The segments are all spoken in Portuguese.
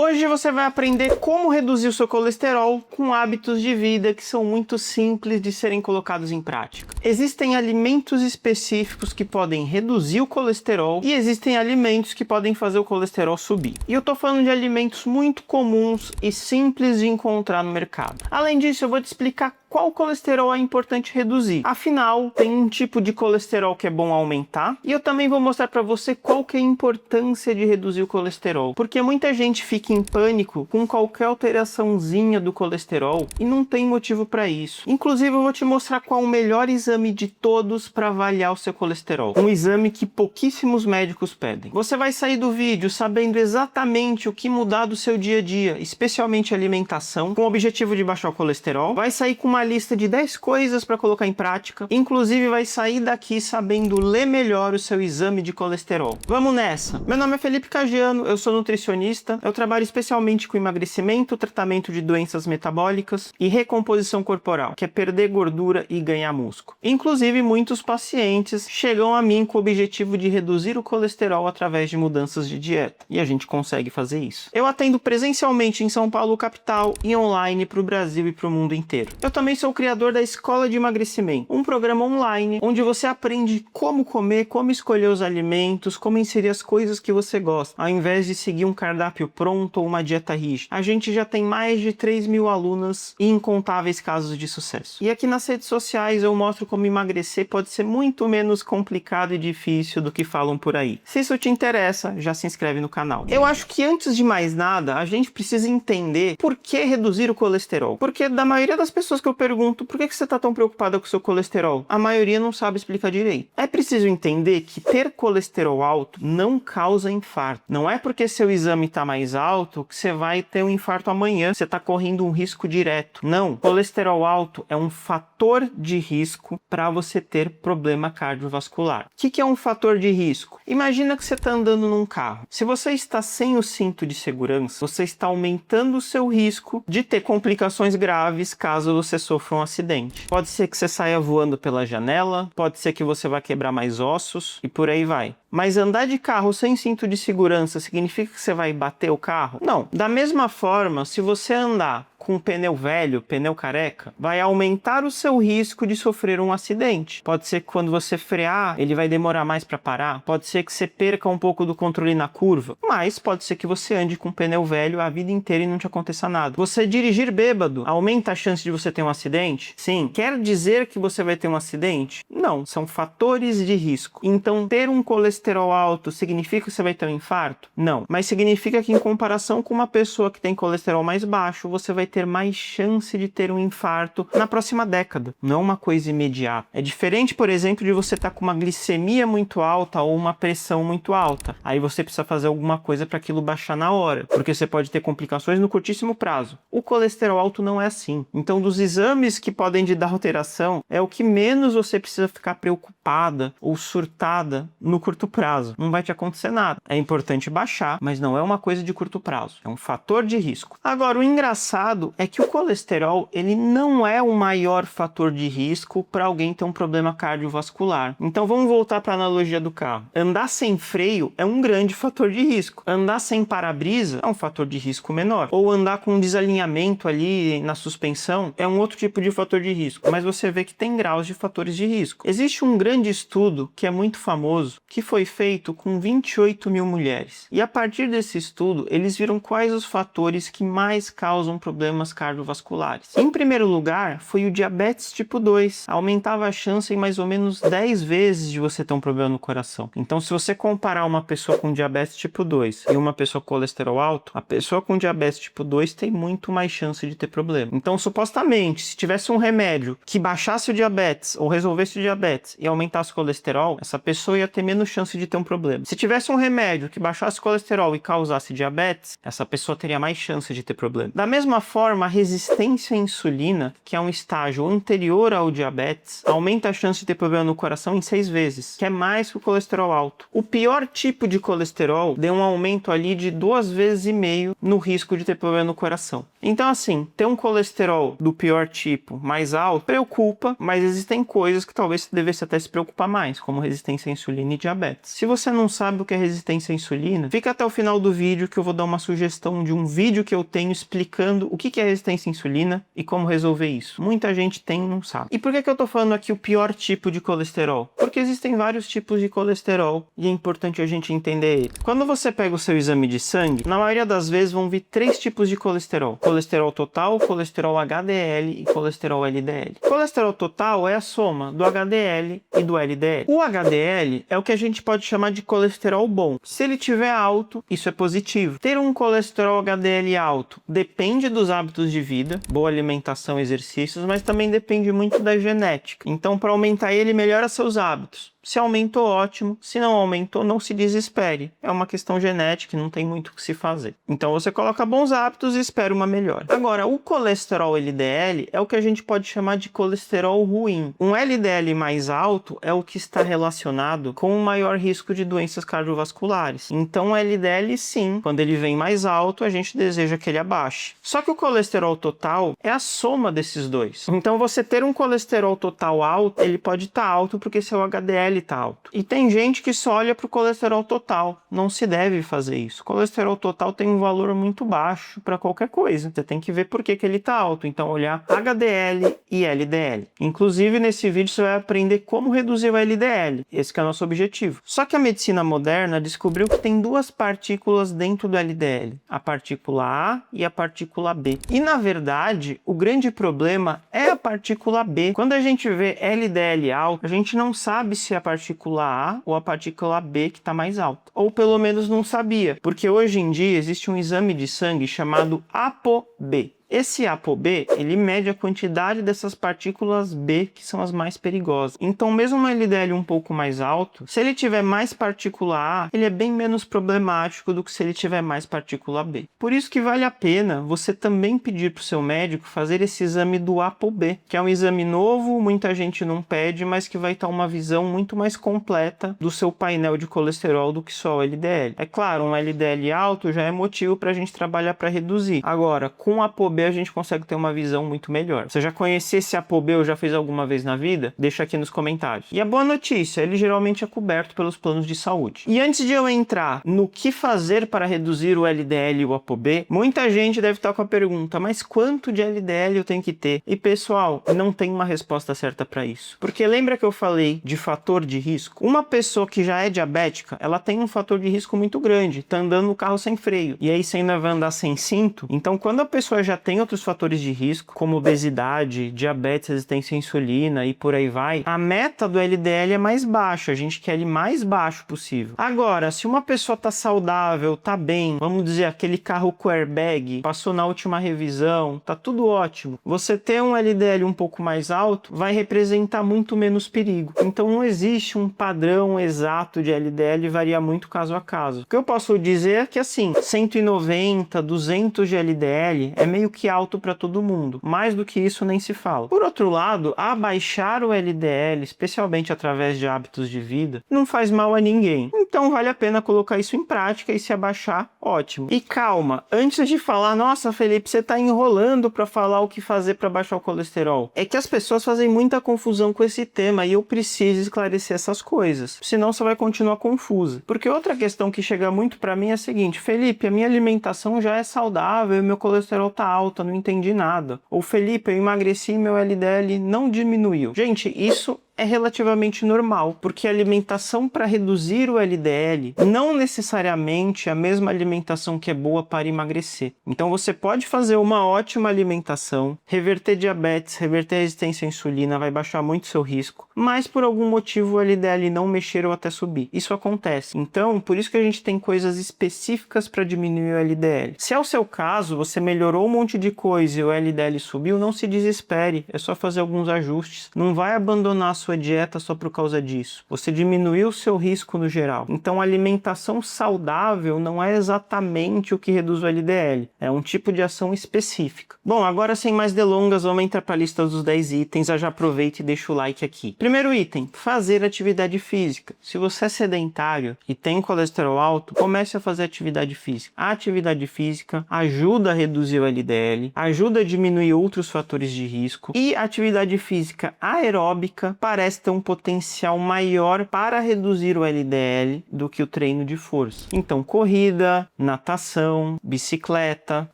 Hoje você vai aprender como reduzir o seu colesterol com hábitos de vida que são muito simples de serem colocados em prática. Existem alimentos específicos que podem reduzir o colesterol e existem alimentos que podem fazer o colesterol subir. E eu tô falando de alimentos muito comuns e simples de encontrar no mercado. Além disso, eu vou te explicar qual colesterol é importante reduzir. Afinal, tem um tipo de colesterol que é bom aumentar, e eu também vou mostrar para você qual que é a importância de reduzir o colesterol, porque muita gente fica em pânico com qualquer alteraçãozinha do colesterol e não tem motivo para isso. Inclusive, eu vou te mostrar qual o melhor exame de todos para avaliar o seu colesterol. Um exame que pouquíssimos médicos pedem. Você vai sair do vídeo sabendo exatamente o que mudar do seu dia a dia, especialmente alimentação, com o objetivo de baixar o colesterol. Vai sair com uma lista de 10 coisas para colocar em prática. Inclusive, vai sair daqui sabendo ler melhor o seu exame de colesterol. Vamos nessa! Meu nome é Felipe Cagiano, eu sou nutricionista. Eu trabalho especialmente com emagrecimento, tratamento de doenças metabólicas e recomposição corporal, que é perder gordura e ganhar músculo. Inclusive, muitos pacientes chegam a mim com o objetivo de reduzir o colesterol através de mudanças de dieta. E a gente consegue fazer isso. Eu atendo presencialmente em São Paulo, capital, e online para o Brasil e para o mundo inteiro. Eu também sou o criador da Escola de Emagrecimento, um programa online onde você aprende como comer, como escolher os alimentos, como inserir as coisas que você gosta, ao invés de seguir um cardápio pronto ou uma dieta rígida. A gente já tem mais de 3.000 alunas e incontáveis casos de sucesso. E aqui nas redes sociais eu mostro como emagrecer pode ser muito menos complicado e difícil do que falam por aí. Se isso te interessa, já se inscreve no canal. Eu acho que antes de mais nada, a gente precisa entender por que reduzir o colesterol. Porque da maioria das pessoas que eu pergunto, por que você está tão preocupada com o seu colesterol? A maioria não sabe explicar direito. É preciso entender que ter colesterol alto não causa infarto. Não é porque seu exame está mais alto que você vai ter um infarto amanhã. Você está correndo um risco direto. Não. Colesterol alto é um fator de risco para você ter problema cardiovascular. O que é um fator de risco? Imagina que você está andando num carro. Se você está sem o cinto de segurança, você está aumentando o seu risco de ter complicações graves caso você sofra um acidente. Pode ser que você saia voando pela janela, pode ser que você vá quebrar mais ossos e por aí vai. Mas andar de carro sem cinto de segurança significa que você vai bater o carro? Não. Da mesma forma, se você andar com pneu velho, pneu careca, vai aumentar o seu risco de sofrer um acidente. Pode ser que quando você frear, ele vai demorar mais para parar. Pode ser que você perca um pouco do controle na curva. Mas pode ser que você ande com pneu velho a vida inteira e não te aconteça nada. Você dirigir bêbado aumenta a chance de você ter um acidente? Sim. Quer dizer que você vai ter um acidente? Não. São fatores de risco. Então, ter um colesterol alto significa que você vai ter um infarto? Não. Mas significa que em comparação com uma pessoa que tem colesterol mais baixo, você vai ter mais chance de ter um infarto na próxima década. Não é uma coisa imediata. É diferente, por exemplo, de você estar com uma glicemia muito alta ou uma pressão muito alta. Aí você precisa fazer alguma coisa para aquilo baixar na hora, porque você pode ter complicações no curtíssimo prazo. O colesterol alto não é assim. Então, dos exames que podem te dar alteração, é o que menos você precisa ficar preocupada ou surtada no curto prazo. Não vai te acontecer nada. É importante baixar, mas não é uma coisa de curto prazo. É um fator de risco. Agora, o engraçado é que o colesterol, ele não é o maior fator de risco para alguém ter um problema cardiovascular. Então vamos voltar para a analogia do carro. Andar sem freio é um grande fator de risco. Andar sem para-brisa é um fator de risco menor. Ou andar com um desalinhamento ali na suspensão é um outro tipo de fator de risco. Mas você vê que tem graus de fatores de risco. Existe um grande estudo que é muito famoso, que foi feito com 28.000 mulheres. E a partir desse estudo, eles viram quais os fatores que mais causam problemas cardiovasculares. Em primeiro lugar, foi o diabetes tipo 2. Aumentava a chance em mais ou menos 10 vezes de você ter um problema no coração. Então, se você comparar uma pessoa com diabetes tipo 2 e uma pessoa com colesterol alto, a pessoa com diabetes tipo 2 tem muito mais chance de ter problema. Então, supostamente, se tivesse um remédio que baixasse o diabetes ou resolvesse o diabetes e aumentasse o colesterol, essa pessoa ia ter menos chance de ter um problema. Se tivesse um remédio que baixasse o colesterol e causasse diabetes, essa pessoa teria mais chance de ter problema. Da mesma forma, forma, a resistência à insulina, que é um estágio anterior ao diabetes, aumenta a chance de ter problema no coração em 6 vezes, que é mais que o colesterol alto. O pior tipo de colesterol deu um aumento ali de 2,5 vezes no risco de ter problema no coração. Então, assim, ter um colesterol do pior tipo mais alto preocupa, mas existem coisas que talvez você devesse até se preocupar mais, como resistência à insulina e diabetes. Se você não sabe o que é resistência à insulina, fica até o final do vídeo que eu vou dar uma sugestão de um vídeo que eu tenho explicando o que é resistência à insulina e como resolver isso. Muita gente tem e não sabe. E por que eu tô falando aqui o pior tipo de colesterol? Porque existem vários tipos de colesterol e é importante a gente entender ele. Quando você pega o seu exame de sangue, na maioria das vezes vão vir 3 tipos de colesterol: colesterol total, colesterol HDL e colesterol LDL. Colesterol total é a soma do HDL e do LDL. O HDL é o que a gente pode chamar de colesterol bom. Se ele tiver alto, isso é positivo. Ter um colesterol HDL alto depende dos hábitos de vida, boa alimentação, exercícios, mas também depende muito da genética. Então, para aumentar ele, melhora seus hábitos. Se aumentou, ótimo. Se não aumentou, não se desespere. É uma questão genética e não tem muito o que se fazer. Então você coloca bons hábitos e espera uma melhora. Agora, o colesterol LDL é o que a gente pode chamar de colesterol ruim. Um LDL mais alto é o que está relacionado com um maior risco de doenças cardiovasculares. Então o LDL, sim, quando ele vem mais alto, a gente deseja que ele abaixe. Só que o colesterol total é a soma desses dois. Então você ter um colesterol total alto, ele pode estar alto porque seu HDL está alto. E tem gente que só olha para o colesterol total. Não se deve fazer isso. O colesterol total tem um valor muito baixo para qualquer coisa. Você tem que ver por que ele está alto. Então olhar HDL e LDL. Inclusive nesse vídeo você vai aprender como reduzir o LDL. Esse que é o nosso objetivo. Só que a medicina moderna descobriu que tem 2 partículas dentro do LDL. A partícula A e a partícula B. E na verdade, o grande problema é a partícula B. Quando a gente vê LDL alto, a gente não sabe se é a partícula A ou a partícula B que está mais alta. Ou pelo menos não sabia, porque hoje em dia existe um exame de sangue chamado ApoB. Esse ApoB, ele mede a quantidade dessas partículas B, que são as mais perigosas. Então, mesmo no LDL um pouco mais alto, se ele tiver mais partícula A, ele é bem menos problemático do que se ele tiver mais partícula B. Por isso que vale a pena você também pedir para o seu médico fazer esse exame do ApoB, que é um exame novo, muita gente não pede, mas que vai dar uma visão muito mais completa do seu painel de colesterol do que só o LDL. É claro, um LDL alto já é motivo para a gente trabalhar para reduzir. Agora, com o ApoB a gente consegue ter uma visão muito melhor. Você já conhecia esse ApoB ou já fez alguma vez na vida? Deixa aqui nos comentários. E a boa notícia, ele geralmente é coberto pelos planos de saúde. E antes de eu entrar no que fazer para reduzir o LDL e o ApoB, muita gente deve estar com a pergunta, mas quanto de LDL eu tenho que ter? E pessoal, não tem uma resposta certa para isso. Porque lembra que eu falei de fator de risco? Uma pessoa que já é diabética, ela tem um fator de risco muito grande, tá andando no carro sem freio. E aí você ainda vai andar sem cinto. Então quando a pessoa já tem outros fatores de risco, como obesidade, diabetes, resistência à insulina e por aí vai, a meta do LDL é mais baixa, a gente quer ele mais baixo possível. Agora, se uma pessoa tá saudável, tá bem, vamos dizer, aquele carro com airbag, passou na última revisão, tá tudo ótimo, você ter um LDL um pouco mais alto vai representar muito menos perigo. Então não existe um padrão exato de LDL, varia muito caso a caso. O que eu posso dizer é que assim, 190, 200 de LDL é meio que alto para todo mundo. Mais do que isso nem se fala. Por outro lado, abaixar o LDL, especialmente através de hábitos de vida, não faz mal a ninguém. Então vale a pena colocar isso em prática e se abaixar, ótimo. E calma, antes de falar, nossa Felipe, você está enrolando para falar o que fazer para baixar o colesterol. É que as pessoas fazem muita confusão com esse tema e eu preciso esclarecer essas coisas. Senão você vai continuar confusa. Porque outra questão que chega muito para mim é a seguinte, Felipe, a minha alimentação já é saudável e meu colesterol tá alto, eu não entendi nada. Ou Felipe, eu emagreci e meu LDL não diminuiu. Gente, isso é relativamente normal, porque a alimentação para reduzir o LDL não necessariamente é a mesma alimentação que é boa para emagrecer. Então você pode fazer uma ótima alimentação, reverter diabetes, reverter a resistência à insulina, vai baixar muito seu risco, mas por algum motivo o LDL não mexer ou até subir. Isso acontece. Então, por isso que a gente tem coisas específicas para diminuir o LDL. Se é o seu caso, você melhorou um monte de coisa e o LDL subiu, não se desespere, é só fazer alguns ajustes. Não vai abandonar a sua sua dieta só por causa disso. Você diminuiu o seu risco no geral. Então, a alimentação saudável não é exatamente o que reduz o LDL. É um tipo de ação específica. Bom, agora sem mais delongas, vamos entrar para a lista dos 10 itens. Já aproveita e deixa o like aqui. Primeiro item, fazer atividade física. Se você é sedentário e tem colesterol alto, comece a fazer atividade física. A atividade física ajuda a reduzir o LDL, ajuda a diminuir outros fatores de risco e a atividade física aeróbica parece ter um potencial maior para reduzir o LDL do que o treino de força. Então, corrida, natação, bicicleta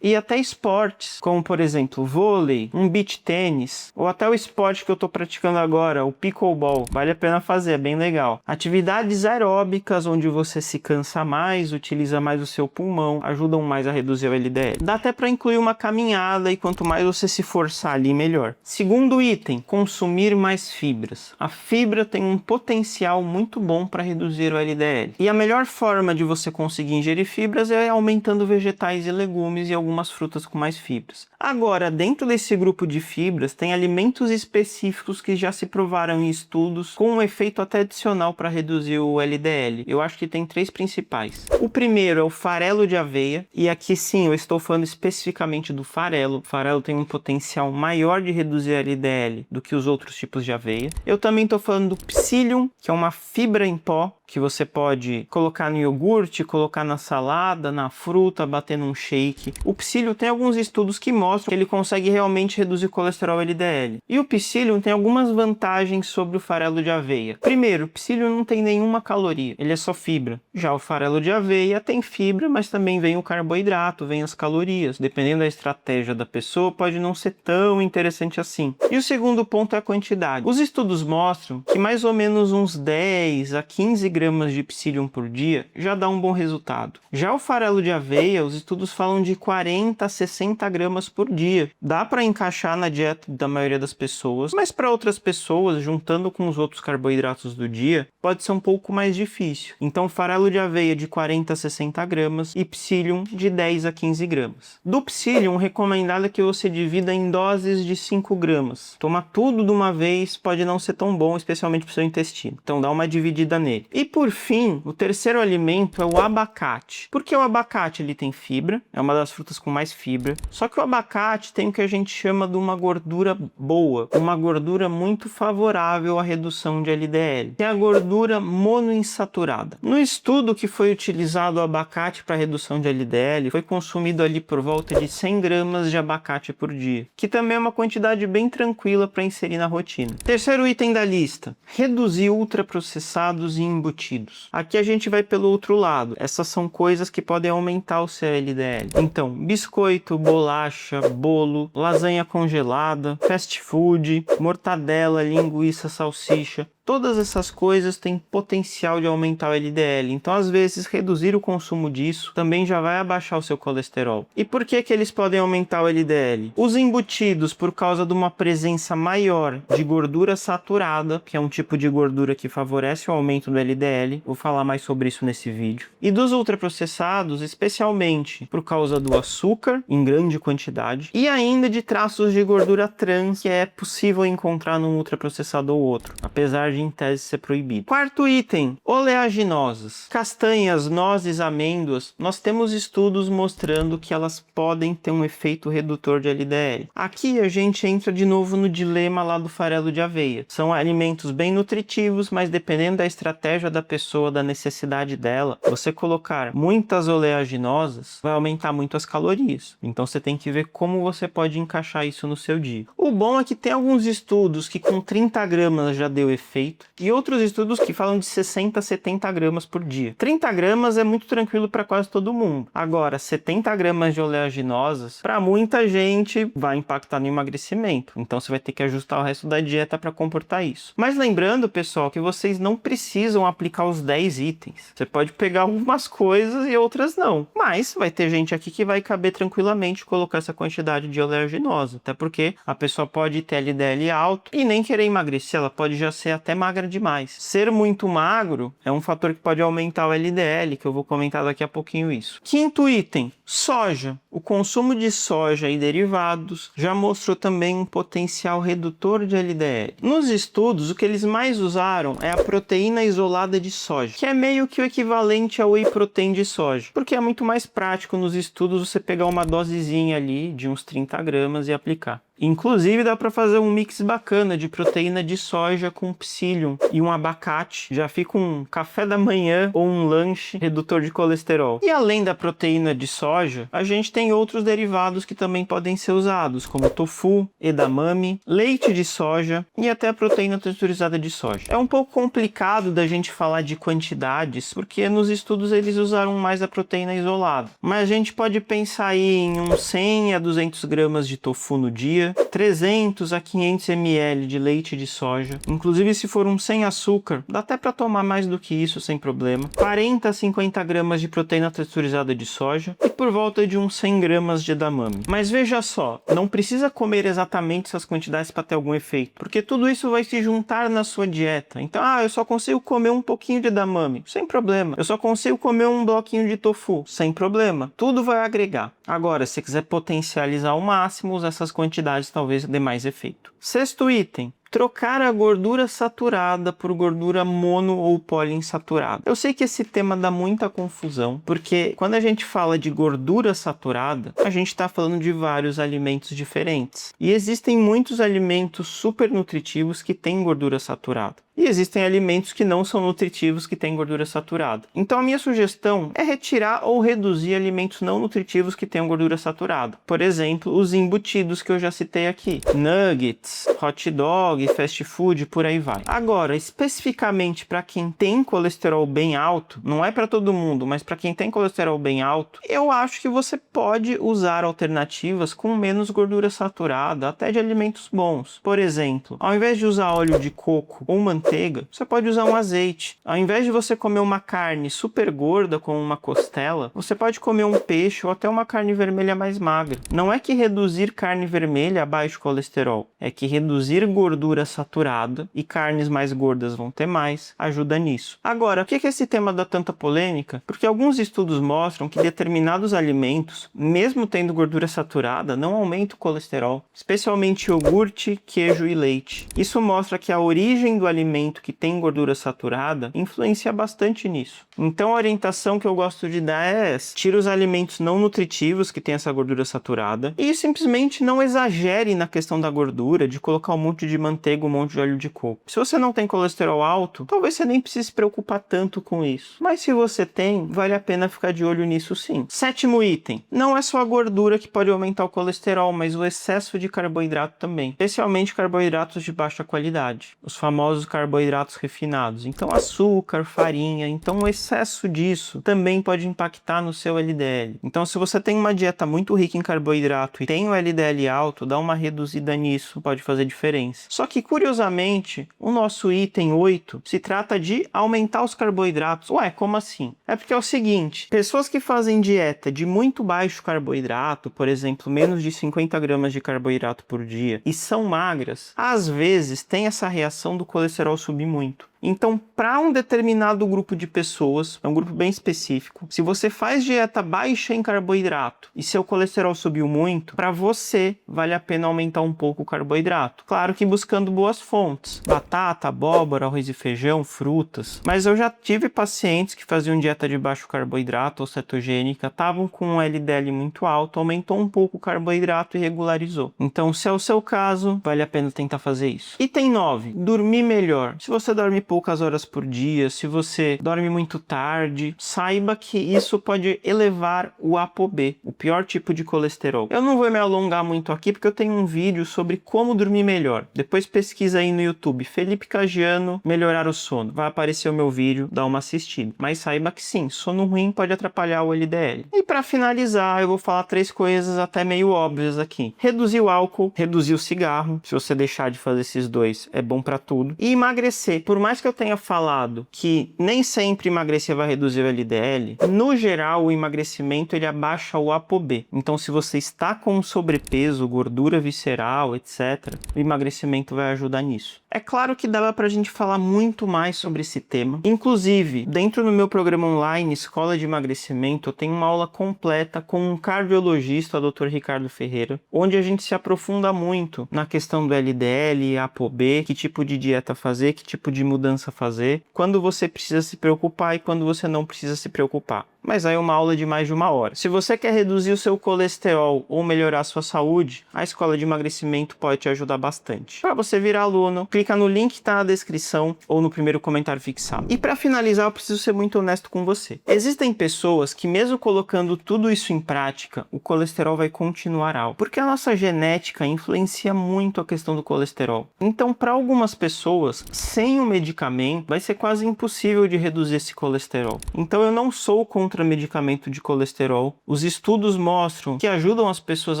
e até esportes, como por exemplo, vôlei, um beach tênis ou até o esporte que eu estou praticando agora, o pickleball. Vale a pena fazer, é bem legal. Atividades aeróbicas onde você se cansa mais, utiliza mais o seu pulmão, ajudam mais a reduzir o LDL. Dá até para incluir uma caminhada e quanto mais você se forçar ali, melhor. Segundo item, consumir mais fibras. A fibra tem um potencial muito bom para reduzir o LDL. E a melhor forma de você conseguir ingerir fibras é aumentando vegetais e legumes e algumas frutas com mais fibras. Agora, dentro desse grupo de fibras, tem alimentos específicos que já se provaram em estudos com um efeito até adicional para reduzir o LDL. Eu acho que tem 3 principais. O primeiro é o farelo de aveia, e aqui sim eu estou falando especificamente do farelo. O farelo tem um potencial maior de reduzir LDL do que os outros tipos de aveia. Eu também estou falando do psyllium, que é uma fibra em pó, que você pode colocar no iogurte, colocar na salada, na fruta, bater num shake. O psyllium tem alguns estudos que mostram que ele consegue realmente reduzir o colesterol LDL. E o psyllium tem algumas vantagens sobre o farelo de aveia. Primeiro, o psyllium não tem nenhuma caloria, ele é só fibra. Já o farelo de aveia tem fibra, mas também vem o carboidrato, vem as calorias. Dependendo da estratégia da pessoa, pode não ser tão interessante assim. E o segundo ponto é a quantidade. Os estudos mostram que mais ou menos uns 10 a 15 gramas de psyllium por dia já dá um bom resultado. Já o farelo de aveia, os estudos falam de 40 a 60 gramas por dia. Dá para encaixar na dieta da maioria das pessoas, mas para outras pessoas, juntando com os outros carboidratos do dia, pode ser um pouco mais difícil. Então, farelo de aveia de 40 a 60 gramas e psyllium de 10 a 15 gramas. Do psyllium, recomendado é que você divida em doses de 5 gramas. Tomar tudo de uma vez pode não ser tão bom, especialmente para o seu intestino. Então, dá uma dividida nele. E por fim, o terceiro alimento é o abacate. Porque o abacate ele tem fibra, é uma das frutas com mais fibra. Só que o abacate tem o que a gente chama de uma gordura boa, uma gordura muito favorável à redução de LDL, que é a gordura monoinsaturada. No estudo que foi utilizado o abacate para redução de LDL, foi consumido ali por volta de 100 gramas de abacate por dia, que também é uma quantidade bem tranquila para inserir na rotina. Terceiro item da lista, reduzir ultraprocessados e embutidos. Aqui a gente vai pelo outro lado. Essas são coisas que podem aumentar o seu LDL. Então, biscoito, bolacha, bolo, lasanha congelada, fast food, mortadela, linguiça, salsicha. Todas essas coisas têm potencial de aumentar o LDL, então às vezes reduzir o consumo disso também já vai abaixar o seu colesterol. E por que que eles podem aumentar o LDL? Os embutidos, por causa de uma presença maior de gordura saturada, que é um tipo de gordura que favorece o aumento do LDL, vou falar mais sobre isso nesse vídeo. E dos ultraprocessados, especialmente por causa do açúcar, em grande quantidade, e ainda de traços de gordura trans, que é possível encontrar num ultraprocessado ou outro, apesar de em tese ser proibido. Quarto item, oleaginosas. Castanhas, nozes, amêndoas, nós temos estudos mostrando que elas podem ter um efeito redutor de LDL. Aqui a gente entra de novo no dilema lá do farelo de aveia. São alimentos bem nutritivos, mas dependendo da estratégia da pessoa, da necessidade dela, você colocar muitas oleaginosas vai aumentar muito as calorias. Então você tem que ver como você pode encaixar isso no seu dia. O bom é que tem alguns estudos que com 30 gramas já deu efeito, e outros estudos que falam de 60 a 70 gramas por dia. 30 gramas é muito tranquilo para quase todo mundo. Agora, 70 gramas de oleaginosas, para muita gente, vai impactar no emagrecimento. Então você vai ter que ajustar o resto da dieta para comportar isso. Mas lembrando, pessoal, que vocês não precisam aplicar os 10 itens. Você pode pegar algumas coisas e outras não. Mas vai ter gente aqui que vai caber tranquilamente colocar essa quantidade de oleaginosa. Até porque a pessoa pode ter LDL alto e nem querer emagrecer. Ela pode já ser até até magra demais. Ser muito magro é um fator que pode aumentar o LDL, que eu vou comentar daqui a pouquinho isso. Quinto item, soja. O consumo de soja e derivados já mostrou também um potencial redutor de LDL. Nos estudos, o que eles mais usaram é a proteína isolada de soja, que é meio que o equivalente ao whey protein de soja, porque é muito mais prático nos estudos você pegar uma dosezinha ali de uns 30 gramas e aplicar. Inclusive dá para fazer um mix bacana de proteína de soja com psyllium e um abacate. Já fica um café da manhã ou um lanche redutor de colesterol. E além da proteína de soja, a gente tem outros derivados que também podem ser usados, como tofu, edamame, leite de soja e até a proteína texturizada de soja. É um pouco complicado da gente falar de quantidades, porque nos estudos eles usaram mais a proteína isolada. Mas a gente pode pensar aí em uns 100 a 200 gramas de tofu no dia, 300 a 500 ml de leite de soja. Inclusive, se for um sem açúcar, dá até para tomar mais do que isso sem problema. 40 a 50 gramas de proteína texturizada de soja e por volta de uns 100 gramas de edamame. Mas veja só, não precisa comer exatamente essas quantidades para ter algum efeito, porque tudo isso vai se juntar na sua dieta. Então, eu só consigo comer um pouquinho de edamame, sem problema. Eu só consigo comer um bloquinho de tofu, sem problema. Tudo vai agregar. Agora, se quiser potencializar ao máximo, usar essas quantidades talvez dê mais efeito. Sexto item. Trocar a gordura saturada por gordura mono ou poliinsaturada. Eu sei que esse tema dá muita confusão, porque quando a gente fala de gordura saturada, a gente está falando de vários alimentos diferentes. E existem muitos alimentos super nutritivos que têm gordura saturada. E existem alimentos que não são nutritivos que têm gordura saturada. Então a minha sugestão é retirar ou reduzir alimentos não nutritivos que tenham gordura saturada. Por exemplo, os embutidos que eu já citei aqui. Nuggets, hot dog, fast food, por aí vai. Agora, especificamente para quem tem colesterol bem alto, não é para todo mundo, mas para quem tem colesterol bem alto, eu acho que você pode usar alternativas com menos gordura saturada, até de alimentos bons. Por exemplo, ao invés de usar óleo de coco ou manteiga, você pode usar um azeite. Ao invés de você comer uma carne super gorda, como uma costela, você pode comer um peixe ou até uma carne vermelha mais magra. Não é que reduzir carne vermelha abaixa o colesterol, é que reduzir gordura saturada, e carnes mais gordas vão ter mais, ajuda nisso. Agora, por que esse tema dá tanta polêmica? Porque alguns estudos mostram que determinados alimentos, mesmo tendo gordura saturada, não aumentam o colesterol, especialmente iogurte, queijo e leite. Isso mostra que a origem do alimento que tem gordura saturada influencia bastante nisso. Então a orientação que eu gosto de dar é essa: tira os alimentos não nutritivos que tem essa gordura saturada e simplesmente não exagere na questão da gordura, de colocar um monte de manteiga, um monte de óleo de coco. Se você não tem colesterol alto, talvez você nem precise se preocupar tanto com isso. Mas se você tem, vale a pena ficar de olho nisso sim. Sétimo item. Não é só a gordura que pode aumentar o colesterol, mas o excesso de carboidrato também. Especialmente carboidratos de baixa qualidade. Os famosos carboidratos refinados. Então açúcar, farinha. Então o excesso disso também pode impactar no seu LDL. Então se você tem uma dieta muito rica em carboidrato e tem o LDL alto, dá uma reduzida nisso, pode fazer diferença. Só que curiosamente, o nosso item 8 se trata de aumentar os carboidratos. Ué, como assim? É porque é o seguinte, pessoas que fazem dieta de muito baixo carboidrato, por exemplo, menos de 50 gramas de carboidrato por dia, e são magras, às vezes tem essa reação do colesterol subir muito. Então, para um determinado grupo de pessoas, é um grupo bem específico, se você faz dieta baixa em carboidrato e seu colesterol subiu muito, para você vale a pena aumentar um pouco o carboidrato. Claro que buscando boas fontes, batata, abóbora, arroz e feijão, frutas. Mas eu já tive pacientes que faziam dieta de baixo carboidrato ou cetogênica, estavam com um LDL muito alto, aumentou um pouco o carboidrato e regularizou. Então, se é o seu caso, vale a pena tentar fazer isso. Item 9, dormir melhor. Se você dorme poucas horas por dia, se você dorme muito tarde, saiba que isso pode elevar o ApoB, o pior tipo de colesterol. Eu não vou me alongar muito aqui porque eu tenho um vídeo sobre como dormir melhor. Depois pesquisa aí no YouTube, Felipe Cagiano, melhorar o sono. Vai aparecer o meu vídeo, dá uma assistida. Mas saiba que sim, sono ruim pode atrapalhar o LDL. E para finalizar, eu vou falar 3 coisas até meio óbvias aqui. Reduzir o álcool, reduzir o cigarro. Se você deixar de fazer esses 2, é bom para tudo. E emagrecer. Por mais que eu tenha falado que nem sempre emagrecer vai reduzir o LDL, no geral o emagrecimento ele abaixa o ApoB. Então se você está com sobrepeso, gordura visceral, etc., o emagrecimento vai ajudar nisso. É claro que dava pra gente falar muito mais sobre esse tema. Inclusive, dentro do meu programa online Escola de Emagrecimento, eu tenho uma aula completa com um cardiologista, o Dr. Ricardo Ferreira, onde a gente se aprofunda muito na questão do LDL, ApoB, que tipo de dieta fazer, que tipo de mudança fazer, quando você precisa se preocupar e quando você não precisa se preocupar. Mas aí é uma aula de mais de 1 hora. Se você quer reduzir o seu colesterol ou melhorar a sua saúde, a Escola de Emagrecimento pode te ajudar bastante. Para você virar aluno, clica no link que está na descrição ou no primeiro comentário fixado. E para finalizar, eu preciso ser muito honesto com você. Existem pessoas que mesmo colocando tudo isso em prática, o colesterol vai continuar alto. Porque a nossa genética influencia muito a questão do colesterol. Então, para algumas pessoas, sem o medicamento, vai ser quase impossível de reduzir esse colesterol. Então, eu não sou contra medicamento de colesterol. Os estudos mostram que ajudam as pessoas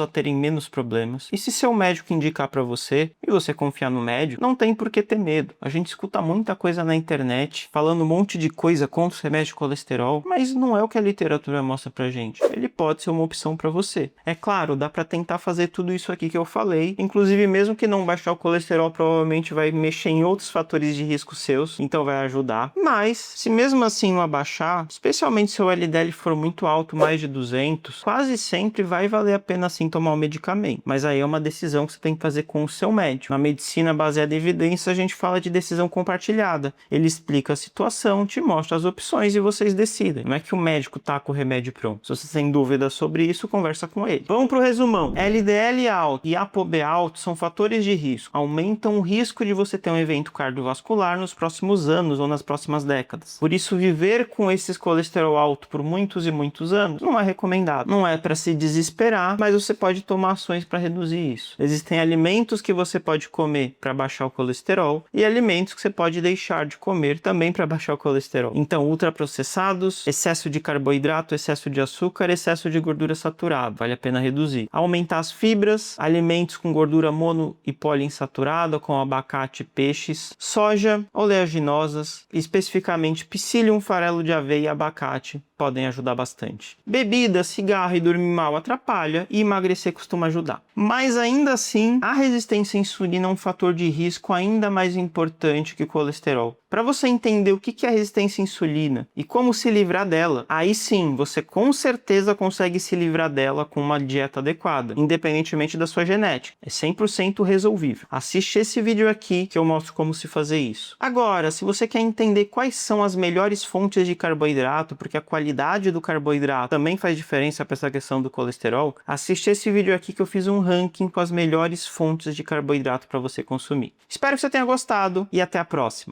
a terem menos problemas. E se seu médico indicar para você e você confiar no médico, não tem por que ter medo. A gente escuta muita coisa na internet falando um monte de coisa contra os remédios de colesterol, mas não é o que a literatura mostra pra gente. Ele pode ser uma opção para você. É claro, dá para tentar fazer tudo isso aqui que eu falei, inclusive mesmo que não baixar o colesterol, provavelmente vai mexer em outros fatores de risco seus, então vai ajudar. Mas se mesmo assim não abaixar, especialmente se o LDL for muito alto, mais de 200, quase sempre vai valer a pena sim tomar o medicamento. Mas aí é uma decisão que você tem que fazer com o seu médico. Na medicina baseada em evidência, a gente fala de decisão compartilhada. Ele explica a situação, te mostra as opções e vocês decidem. Não é que o médico tá com o remédio pronto. Se você tem dúvida sobre isso, conversa com ele. Vamos pro resumão. LDL alto e ApoB alto são fatores de risco. Aumentam o risco de você ter um evento cardiovascular nos próximos anos ou nas próximas décadas. Por isso, viver com esses colesterol alto por muitos e muitos anos não é recomendado. Não é para se desesperar, mas você pode tomar ações para reduzir isso. Existem alimentos que você pode comer para baixar o colesterol e alimentos que você pode deixar de comer também para baixar o colesterol. Então, ultraprocessados, excesso de carboidrato, excesso de açúcar, excesso de gordura saturada, vale a pena reduzir. Aumentar as fibras, alimentos com gordura mono e poliinsaturada, como abacate, peixes, soja, oleaginosas, especificamente psyllium, farelo de aveia e abacate, podem ajudar bastante. Bebida, cigarro e dormir mal atrapalha e emagrecer costuma ajudar. Mas ainda assim, a resistência à insulina é um fator de risco ainda mais importante que o colesterol. Para você entender o que é resistência à insulina e como se livrar dela, aí sim, você com certeza consegue se livrar dela com uma dieta adequada, independentemente da sua genética. É 100% resolvível. Assiste esse vídeo aqui que eu mostro como se fazer isso. Agora, se você quer entender quais são as melhores fontes de carboidrato, porque a qualidade do carboidrato também faz diferença para essa questão do colesterol, assiste esse vídeo aqui que eu fiz um ranking com as melhores fontes de carboidrato para você consumir. Espero que você tenha gostado e até a próxima.